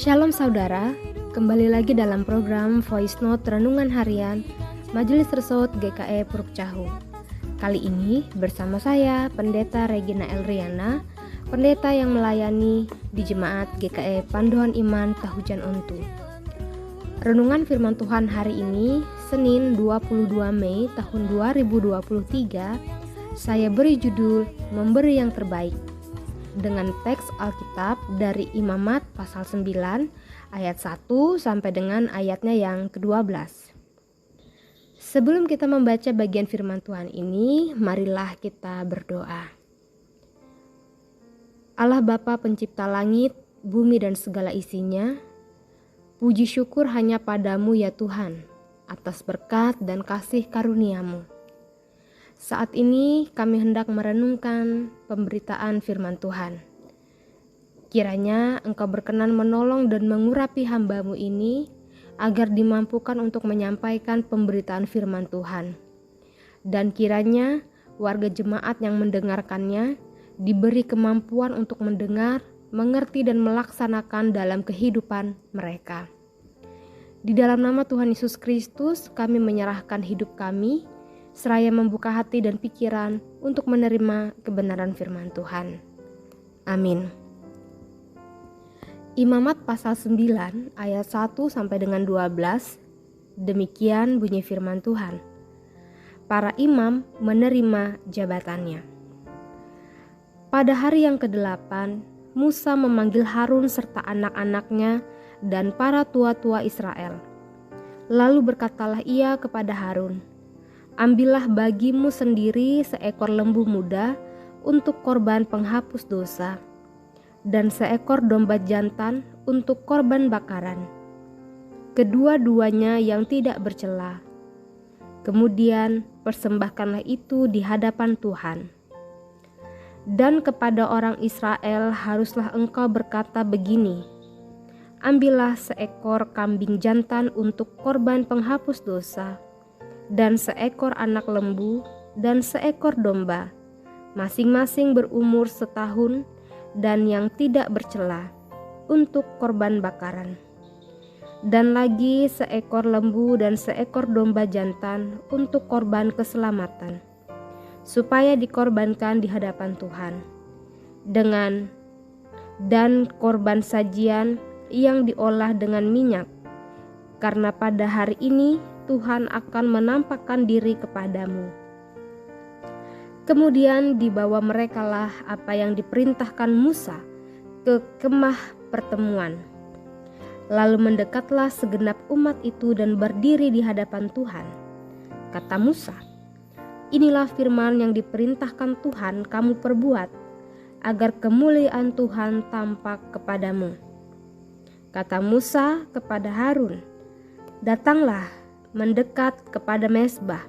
Shalom saudara, kembali lagi dalam program Voice Note Renungan Harian Majelis Resort GKE Puruk Cahu. Kali ini bersama saya Pendeta Regina Elriana, pendeta yang melayani di Jemaat GKE Panduan Iman Tahujan Ontu. Renungan firman Tuhan hari ini, Senin 22 Mei tahun 2023, saya beri judul Memberi yang Terbaik, dengan teks Alkitab dari Imamat pasal 9 ayat 1 sampai dengan ayatnya yang ke-12. Sebelum kita membaca bagian firman Tuhan ini, marilah kita berdoa. Allah Bapa pencipta langit, bumi dan segala isinya, puji syukur hanya padamu ya Tuhan, atas berkat dan kasih karunia-Mu. Saat ini kami hendak merenungkan pemberitaan firman Tuhan. Kiranya Engkau berkenan menolong dan mengurapi hamba-Mu ini agar dimampukan untuk menyampaikan pemberitaan firman Tuhan. Dan kiranya warga jemaat yang mendengarkannya diberi kemampuan untuk mendengar, mengerti dan melaksanakan dalam kehidupan mereka. Di dalam nama Tuhan Yesus Kristus kami menyerahkan hidup kami, seraya membuka hati dan pikiran untuk menerima kebenaran firman Tuhan. Amin. Imamat pasal 9 ayat 1 sampai dengan 12, demikian bunyi firman Tuhan. Para imam menerima jabatannya. Pada hari yang ke-8, Musa memanggil Harun serta anak-anaknya dan para tua-tua Israel. Lalu berkatalah ia kepada Harun, ambillah bagimu sendiri seekor lembu muda untuk korban penghapus dosa, dan seekor domba jantan untuk korban bakaran, kedua-duanya yang tidak bercela. Kemudian persembahkanlah itu di hadapan Tuhan. Dan kepada orang Israel haruslah engkau berkata begini, ambillah seekor kambing jantan untuk korban penghapus dosa, dan seekor anak lembu, dan seekor domba, masing-masing berumur setahun, dan yang tidak bercela, untuk korban bakaran. Dan lagi seekor lembu dan seekor domba jantan untuk korban keselamatan, supaya dikorbankan di hadapan Tuhan. Dan korban sajian yang diolah dengan minyak, karena pada hari ini Tuhan akan menampakkan diri kepadamu. Kemudian dibawa merekalah apa yang diperintahkan Musa ke kemah pertemuan. Lalu mendekatlah segenap umat itu dan berdiri di hadapan Tuhan. Kata Musa, inilah firman yang diperintahkan Tuhan kamu perbuat, agar kemuliaan Tuhan tampak kepadamu. Kata Musa kepada Harun, datanglah mendekat kepada mezbah,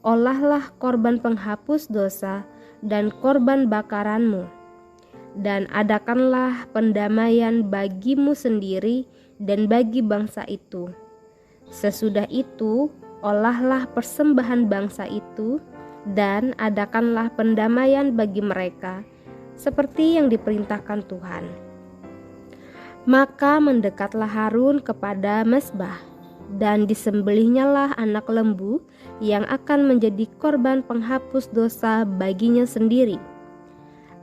olahlah korban penghapus dosa dan korban bakaranmu, dan adakanlah pendamaian bagimu sendiri dan bagi bangsa itu. Sesudah itu, olahlah persembahan bangsa itu, dan adakanlah pendamaian bagi mereka, seperti yang diperintahkan Tuhan. Maka mendekatlah Harun kepada mezbah, dan disembelihnyalah anak lembu yang akan menjadi korban penghapus dosa baginya sendiri.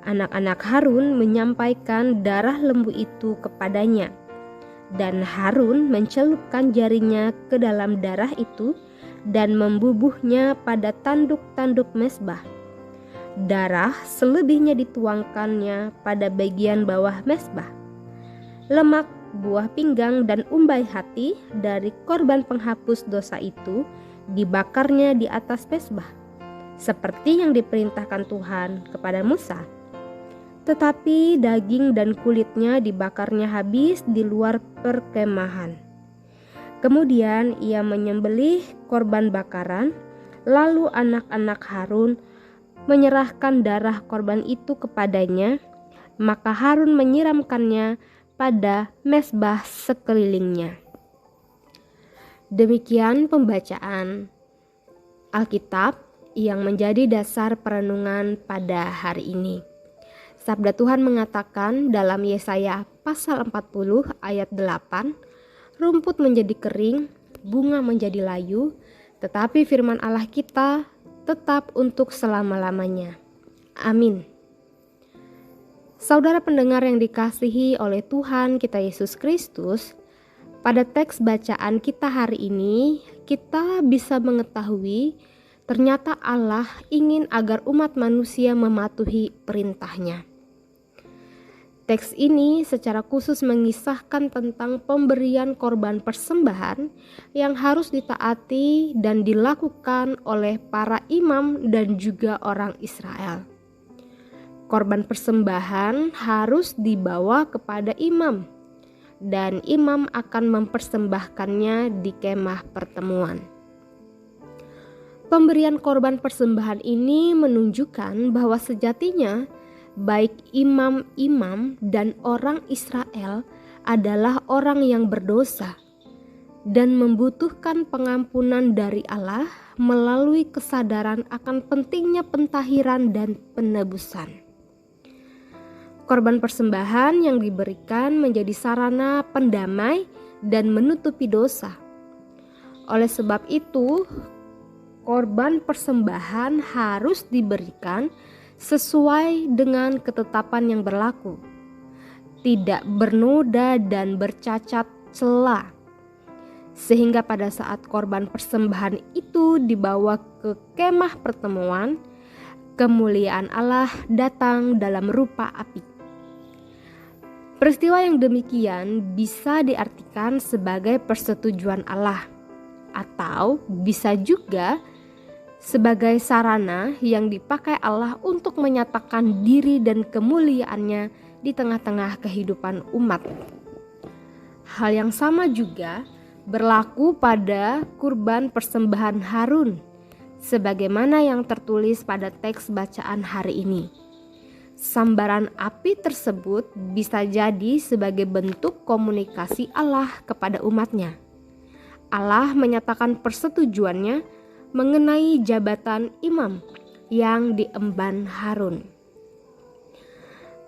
Anak-anak Harun menyampaikan darah lembu itu kepadanya, dan Harun mencelupkan jarinya ke dalam darah itu dan membubuhnya pada tanduk-tanduk mezbah. Darah selebihnya dituangkannya pada bagian bawah mezbah. Lemak, buah pinggang dan umbai hati dari korban penghapus dosa itu dibakarnya di atas mezbah, seperti yang diperintahkan Tuhan kepada Musa. Tetapi daging dan kulitnya dibakarnya habis di luar perkemahan. Kemudian ia menyembelih korban bakaran, lalu anak-anak Harun menyerahkan darah korban itu kepadanya, maka Harun menyiramkannya pada mezbah sekelilingnya. Demikian pembacaan Alkitab yang menjadi dasar perenungan pada hari ini. Sabda Tuhan mengatakan dalam Yesaya pasal 40 ayat 8, rumput menjadi kering, bunga menjadi layu, tetapi firman Allah kita tetap untuk selama-lamanya. Amin. Saudara pendengar yang dikasihi oleh Tuhan kita Yesus Kristus, pada teks bacaan kita hari ini, kita bisa mengetahui ternyata Allah ingin agar umat manusia mematuhi perintahnya. Teks ini secara khusus mengisahkan tentang pemberian korban persembahan yang harus ditaati dan dilakukan oleh para imam dan juga orang Israel. Korban persembahan harus dibawa kepada imam, dan imam akan mempersembahkannya di kemah pertemuan. Pemberian korban persembahan ini menunjukkan bahwa sejatinya baik imam-imam dan orang Israel adalah orang yang berdosa dan membutuhkan pengampunan dari Allah melalui kesadaran akan pentingnya pentahiran dan penebusan. Korban persembahan yang diberikan menjadi sarana pendamai dan menutupi dosa. Oleh sebab itu, korban persembahan harus diberikan sesuai dengan ketetapan yang berlaku, tidak bernoda dan bercacat cela, sehingga pada saat korban persembahan itu dibawa ke kemah pertemuan, kemuliaan Allah datang dalam rupa api. Peristiwa yang demikian bisa diartikan sebagai persetujuan Allah, atau bisa juga sebagai sarana yang dipakai Allah untuk menyatakan diri dan kemuliaannya di tengah-tengah kehidupan umat. Hal yang sama juga berlaku pada kurban persembahan Harun, sebagaimana yang tertulis pada teks bacaan hari ini. Sambaran api tersebut bisa jadi sebagai bentuk komunikasi Allah kepada umatnya. Allah menyatakan persetujuannya mengenai jabatan imam yang diemban Harun.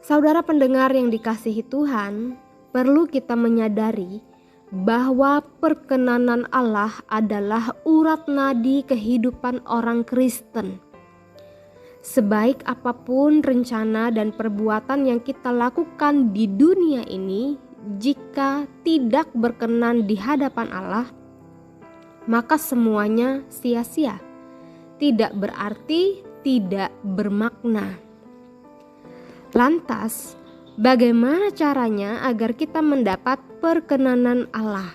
Saudara pendengar yang dikasihi Tuhan, perlu kita menyadari bahwa perkenanan Allah adalah urat nadi kehidupan orang Kristen. Sebaik apapun rencana dan perbuatan yang kita lakukan di dunia ini, jika tidak berkenan di hadapan Allah, maka semuanya sia-sia, tidak berarti, tidak bermakna. Lantas, bagaimana caranya agar kita mendapat perkenanan Allah?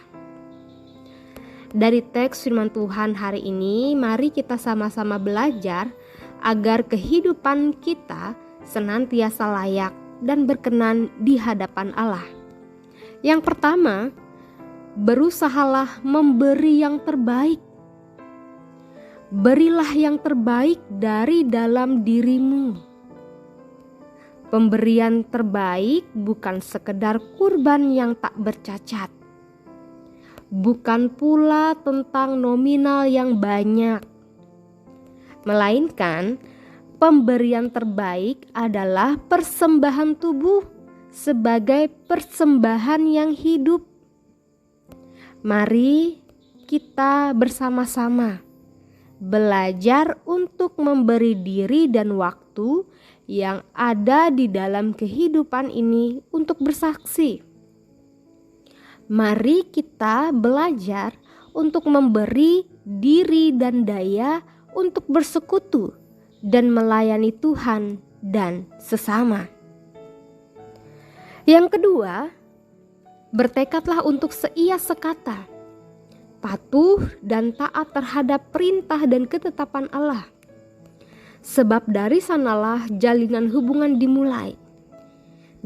Dari teks firman Tuhan hari ini, mari kita sama-sama belajar agar kehidupan kita senantiasa layak dan berkenan di hadapan Allah. Yang pertama, berusahalah memberi yang terbaik. Berilah yang terbaik dari dalam dirimu. Pemberian terbaik bukan sekedar kurban yang tak bercacat. Bukan pula tentang nominal yang banyak. Melainkan pemberian terbaik adalah persembahan tubuh sebagai persembahan yang hidup. Mari kita bersama-sama belajar untuk memberi diri dan waktu yang ada di dalam kehidupan ini untuk bersaksi. Mari kita belajar untuk memberi diri dan daya untuk bersekutu dan melayani Tuhan dan sesama. Yang kedua, bertekadlah untuk seia sekata, patuh dan taat terhadap perintah dan ketetapan Allah. Sebab dari sanalah jalinan hubungan dimulai.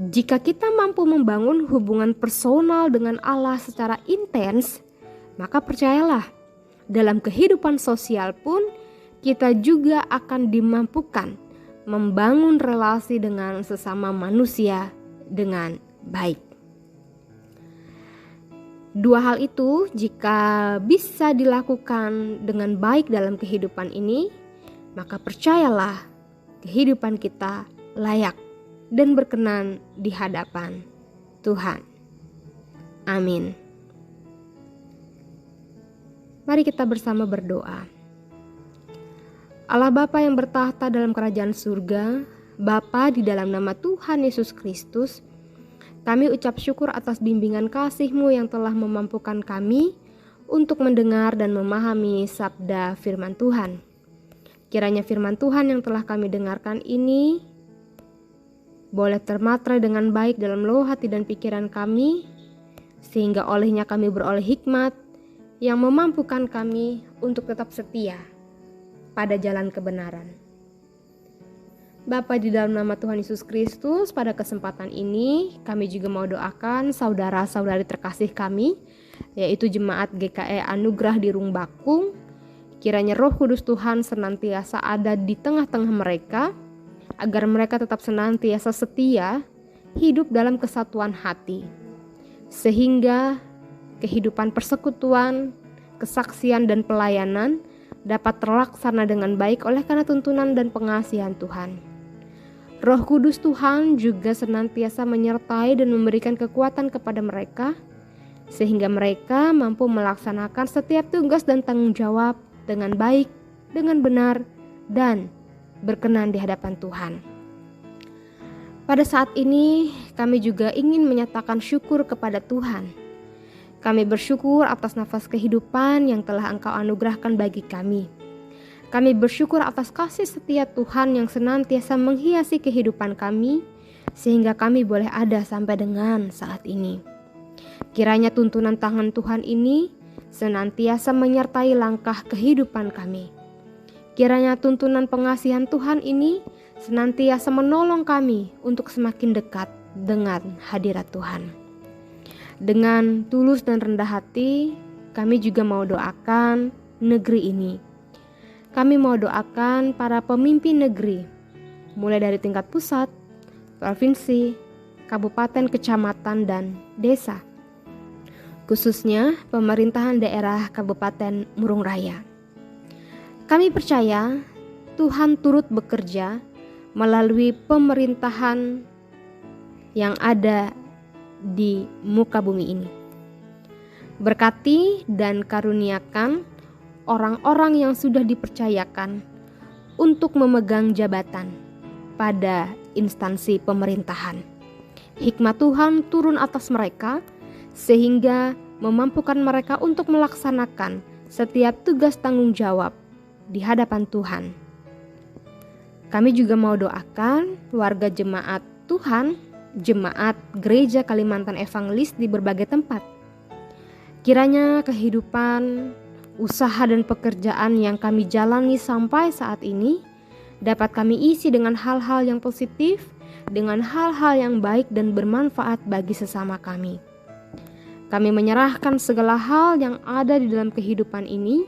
Jika kita mampu membangun hubungan personal dengan Allah secara intens, maka percayalah, dalam kehidupan sosial pun kita juga akan dimampukan membangun relasi dengan sesama manusia dengan baik. Dua hal itu jika bisa dilakukan dengan baik dalam kehidupan ini, maka percayalah kehidupan kita layak dan berkenan di hadapan Tuhan. Amin. Mari kita bersama berdoa. Allah Bapa yang bertahta dalam kerajaan surga, Bapa, di dalam nama Tuhan Yesus Kristus, kami ucap syukur atas bimbingan kasih-Mu yang telah memampukan kami untuk mendengar dan memahami sabda firman Tuhan. Kiranya firman Tuhan yang telah kami dengarkan ini boleh termatra dengan baik dalam lubuk hati dan pikiran kami, sehingga olehnya kami beroleh hikmat yang memampukan kami untuk tetap setia pada jalan kebenaran. Bapa, di dalam nama Tuhan Yesus Kristus, pada kesempatan ini kami juga mau doakan saudara-saudari terkasih kami, yaitu Jemaat GKE Anugerah di Rung Bakung. Kiranya Roh Kudus Tuhan senantiasa ada di tengah-tengah mereka, agar mereka tetap senantiasa setia hidup dalam kesatuan hati, sehingga kehidupan persekutuan, kesaksian dan pelayanan dapat terlaksana dengan baik oleh karena tuntunan dan pengasihan Tuhan. Roh Kudus Tuhan juga senantiasa menyertai dan memberikan kekuatan kepada mereka, sehingga mereka mampu melaksanakan setiap tugas dan tanggung jawab dengan baik, dengan benar, dan berkenan di hadapan Tuhan. Pada saat ini kami juga ingin menyatakan syukur kepada Tuhan. Kami bersyukur atas nafas kehidupan yang telah Engkau anugerahkan bagi kami. Kami bersyukur atas kasih setia Tuhan yang senantiasa menghiasi kehidupan kami, sehingga kami boleh ada sampai dengan saat ini. Kiranya tuntunan tangan Tuhan ini senantiasa menyertai langkah kehidupan kami. Kiranya tuntunan pengasihan Tuhan ini senantiasa menolong kami untuk semakin dekat dengan hadirat Tuhan. Dengan tulus dan rendah hati, kami juga mau doakan negeri ini. Kami mau doakan para pemimpin negeri, mulai dari tingkat pusat, provinsi, kabupaten, kecamatan, dan desa. Khususnya pemerintahan daerah Kabupaten Murung Raya. Kami percaya Tuhan turut bekerja melalui pemerintahan yang ada di muka bumi ini. Berkati dan karuniakan orang-orang yang sudah dipercayakan untuk memegang jabatan pada instansi pemerintahan. Hikmat Tuhan turun atas mereka sehingga memampukan mereka untuk melaksanakan setiap tugas tanggung jawab di hadapan Tuhan. Kami juga mau doakan warga jemaat Tuhan, jemaat Gereja Kalimantan Evangelis di berbagai tempat. Kiranya kehidupan, usaha dan pekerjaan yang kami jalani sampai saat ini dapat kami isi dengan hal-hal yang positif, dengan hal-hal yang baik dan bermanfaat bagi sesama kami. Kami menyerahkan segala hal yang ada di dalam kehidupan ini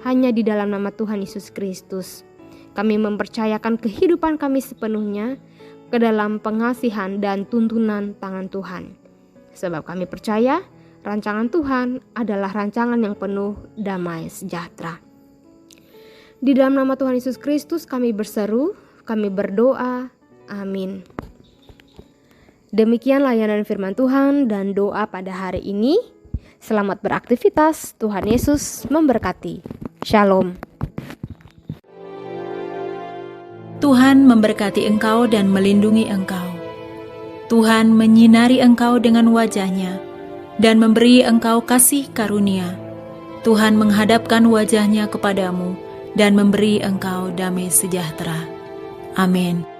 hanya di dalam nama Tuhan Yesus Kristus. Kami mempercayakan kehidupan kami sepenuhnya ke dalam pengasihan dan tuntunan tangan Tuhan. Sebab kami percaya rancangan Tuhan adalah rancangan yang penuh damai sejahtera. Di dalam nama Tuhan Yesus Kristus kami berseru, kami berdoa. Amin. Demikian layanan firman Tuhan dan doa pada hari ini. Selamat beraktivitas, Tuhan Yesus memberkati. Shalom. Tuhan memberkati engkau dan melindungi engkau. Tuhan menyinari engkau dengan wajah-Nya dan memberi engkau kasih karunia. Tuhan menghadapkan wajah-Nya kepadamu dan memberi engkau damai sejahtera. Amin.